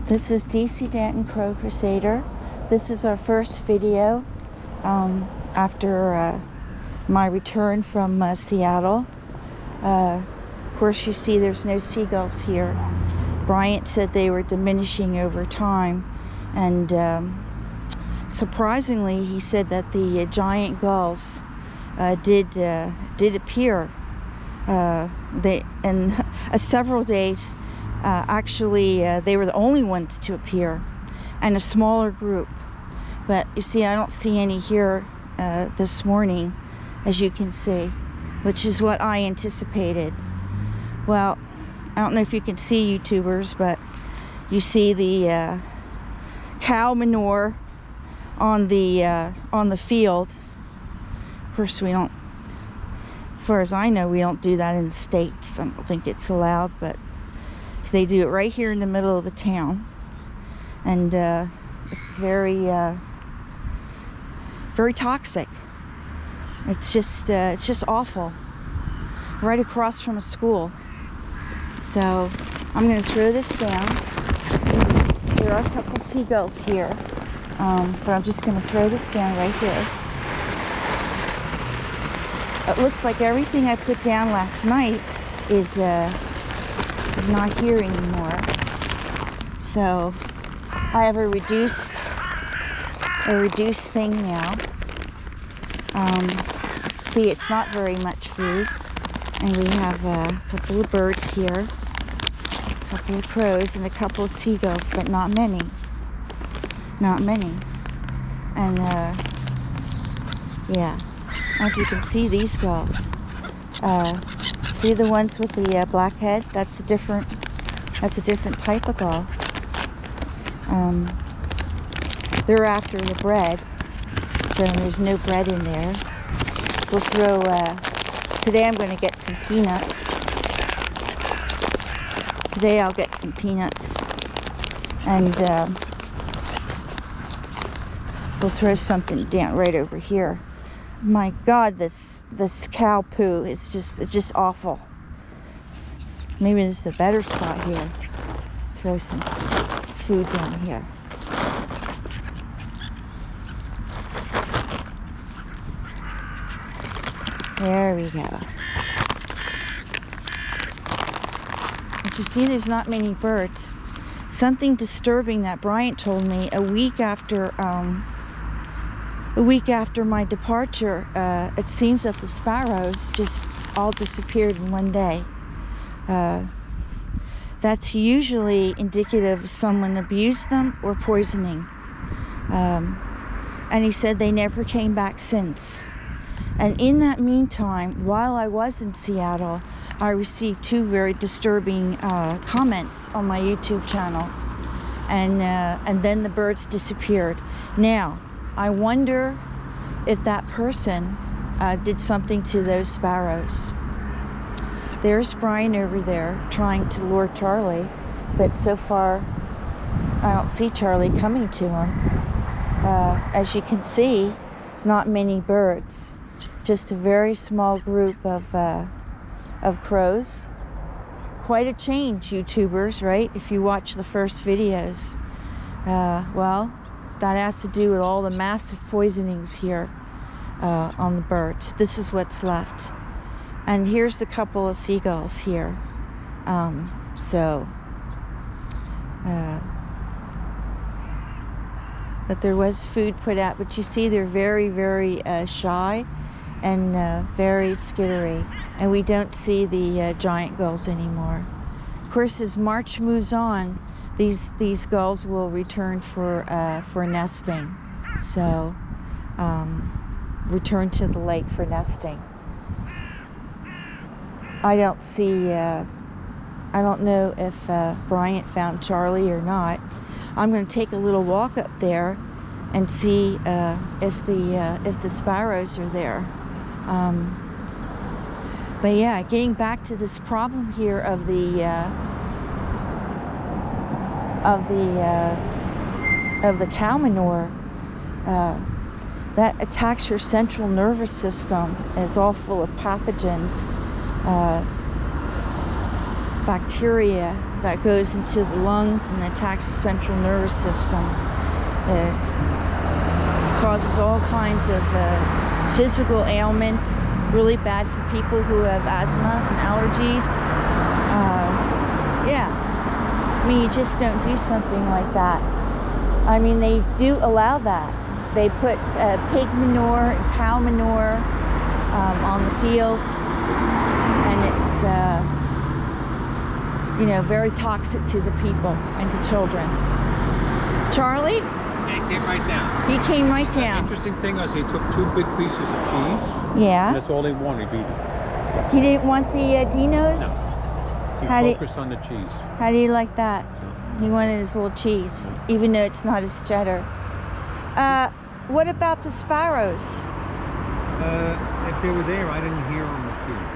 This is DC Danton Crow Crusader. This is our first video after my return from Seattle. Of course, you see there's no seagulls here. Bryant said they were diminishing over time, and surprisingly, he said that the giant gulls did appear. In several days. Actually, they were the only ones to appear, and a smaller group. But you see, I don't see any here this morning, as you can see, which is what I anticipated. Well, I don't know if you can see, YouTubers, but you see the cow manure on the field. Of course, we don't, as far as I know, we don't do that in the States. I don't think it's allowed, but they do it right here in the middle of the town, and it's very toxic. It's just awful. Right across from a school. So I'm going to throw this down. There are a couple seagulls here, but I'm just going to throw this down right here. It looks like everything I put down last night is not here anymore. So I have a reduced thing now. See, it's not very much food, and we have a couple of birds here, a couple of crows, and a couple of seagulls, but not many. And yeah, as you can see, these gulls. See the ones with the black head? That's a different type of gull. They're after the bread, so there's no bread in there. We'll throw. Today I'm going to get some peanuts. Today I'll get some peanuts, and we'll throw something down right over here. My God, this cow poo is just awful. Maybe this is a better spot here. Throw some food down here. There we go. But you see, there's not many birds. Something disturbing that Bryant told me a week after my departure, it seems that the sparrows just all disappeared in one day. That's usually indicative of someone abused them or poisoning. And he said they never came back since. And in that meantime, while I was in Seattle, I received two very disturbing comments on my YouTube channel. And then the birds disappeared. Now, I wonder if that person did something to those sparrows. There's Brian over there trying to lure Charlie, but so far I don't see Charlie coming to him. As you can see, it's not many birds, just a very small group of crows. Quite a change, YouTubers, right? If you watch the first videos. Well, that has to do with all the massive poisonings here on the birds. This is what's left. And here's the couple of seagulls here. But there was food put out. But you see, they're very, very shy and very skittery. And we don't see the giant gulls anymore. Of course, as March moves on, these gulls will return for nesting. So return to the lake for nesting. I don't see. I don't know if Bryant found Charlie or not. I'm going to take a little walk up there and see if the sparrows are there. But yeah, getting back to this problem here of the cow manure, that attacks your central nervous system. It's all full of pathogens. bacteria that goes into the lungs and attacks the central nervous system. It causes all kinds of physical ailments, really bad for people who have asthma and allergies. Yeah, I mean, you just don't do something like that. I mean, they do allow that. They put pig manure and cow manure on the fields, and it's you know, very toxic to the people and to children. Charlie? He came right down. He came right down. The interesting thing is he took 2 big pieces of cheese. Yeah. And that's all he wanted. He beat it. He didn't want the Dinos? No. He focused on the cheese. How do you like that? He wanted his little cheese, even though it's not his cheddar. What about the sparrows? If they were there, I didn't hear on the feed.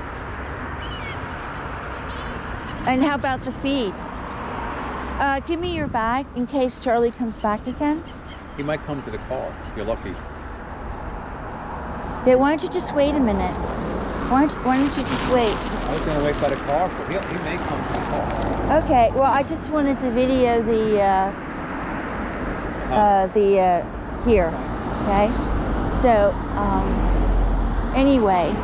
And how about the feed? Give me your bag in case Charlie comes back again. He might come to the car if you're lucky. Yeah, why don't you just wait a minute? Why don't you just wait? I was going to wait by the car, but he may come to the car. Okay, well, I just wanted to video the here, okay? So, anyway,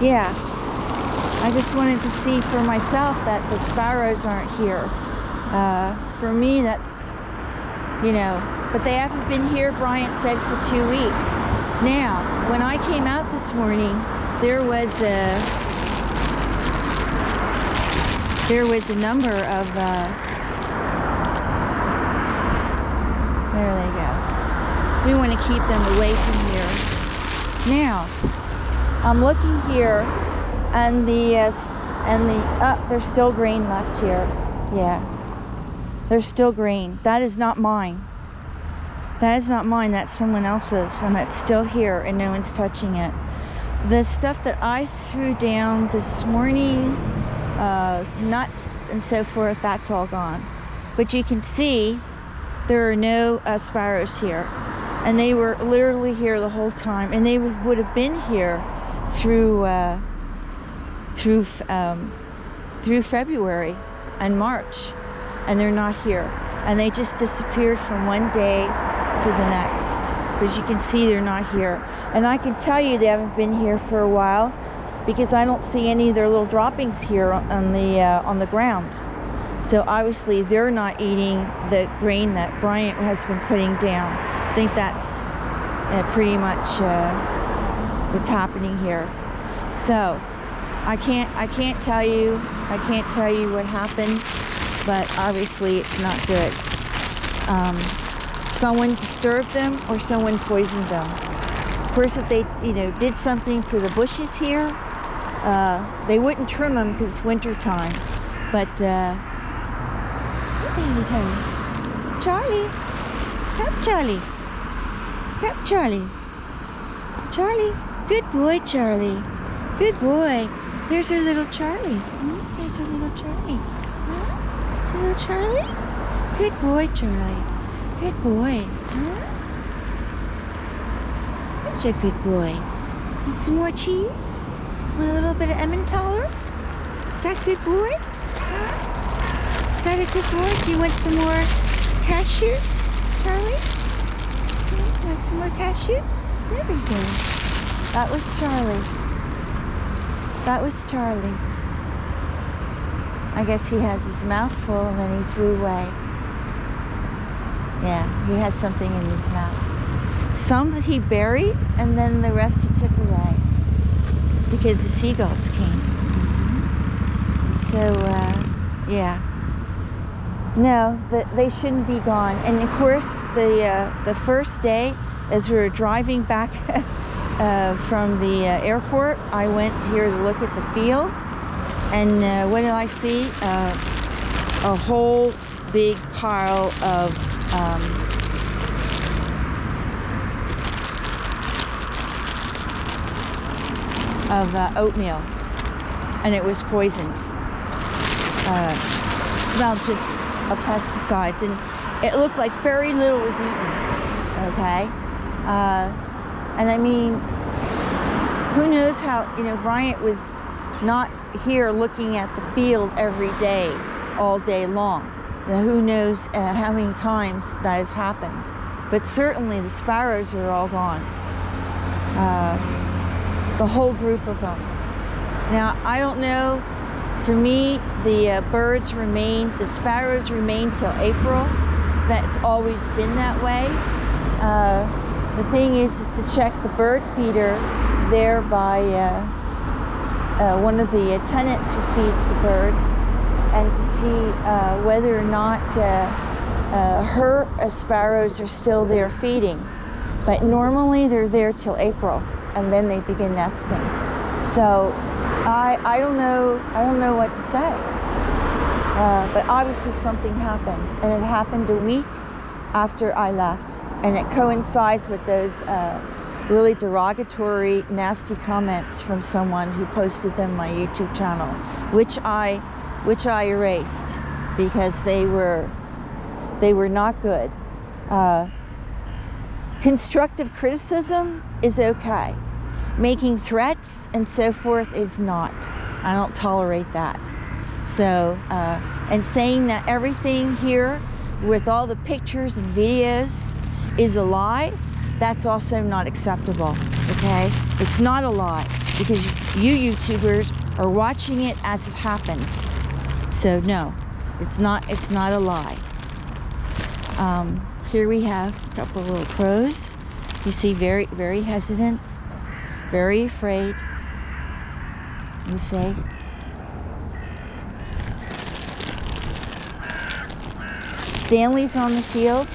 yeah, I just wanted to see for myself that the sparrows aren't here. For me, that's, you know, but they haven't been here, Bryant said, for 2 weeks. Now, when I came out this morning, there was a number of, there they go. We want to keep them away from here. Now, I'm looking here, and there's still green left here. Yeah, there's still green. That is not mine. That is not mine, that's someone else's, and that's still here, and no one's touching it. The stuff that I threw down this morning, nuts and so forth, that's all gone. But you can see there are no sparrows here, and they were literally here the whole time, and they would have been here through February and March, and they're not here, and they just disappeared from one day to the next. But as you can see, they're not here, and I can tell you they haven't been here for a while because I don't see any of their little droppings here on the ground. So obviously they're not eating the grain that Bryant has been putting down. I think that's pretty much what's happening here. So I can't tell you what happened, but obviously it's not good. Someone disturbed them or someone poisoned them. Of course, if they, you know, did something to the bushes here, they wouldn't trim them because it's winter time. But Charlie, come Charlie, come Charlie, Charlie, good boy Charlie, good boy. There's our little Charlie. There's our little Charlie. Little Charlie, good boy Charlie. Good boy. That's a good boy. And some more cheese? Want a little bit of Emmentaler? Is that good boy? Is that a good boy? Do you want some more cashews, Charlie? Want some more cashews? There we go. That was Charlie. That was Charlie. I guess he has his mouth full and then he threw away. Yeah, he had something in his mouth. Some that he buried, and then the rest he took away because the seagulls came. So, yeah. No, they shouldn't be gone. And of course, the first day, as we were driving back from the airport, I went here to look at the field, and what did I see? A whole big pile of oatmeal, and it was poisoned. Smelled just of pesticides, and it looked like very little was eaten. Okay, and I mean, who knows how, you know, Bryant was not here looking at the field every day, all day long. Now, who knows how many times that has happened. But certainly the sparrows are all gone. The whole group of them. Now, I don't know. For me, the birds remain, the sparrows remain till April. That's always been that way. The thing is to check the bird feeder there by one of the tenants who feeds the birds, and to see whether or not her sparrows are still there feeding. But normally they're there till April, and then they begin nesting. So I don't know what to say. But obviously something happened, and it happened a week after I left, and it coincides with those really derogatory, nasty comments from someone who posted them on my YouTube channel, which I erased because they were not good. Constructive criticism is okay. Making threats and so forth is not. I don't tolerate that. So, and saying that everything here with all the pictures and videos is a lie, that's also not acceptable, okay? It's not a lie because you YouTubers are watching it as it happens. So no, it's not a lie. Here we have a couple of little crows. You see, very, very hesitant, very afraid. You say. Stanley's on the field.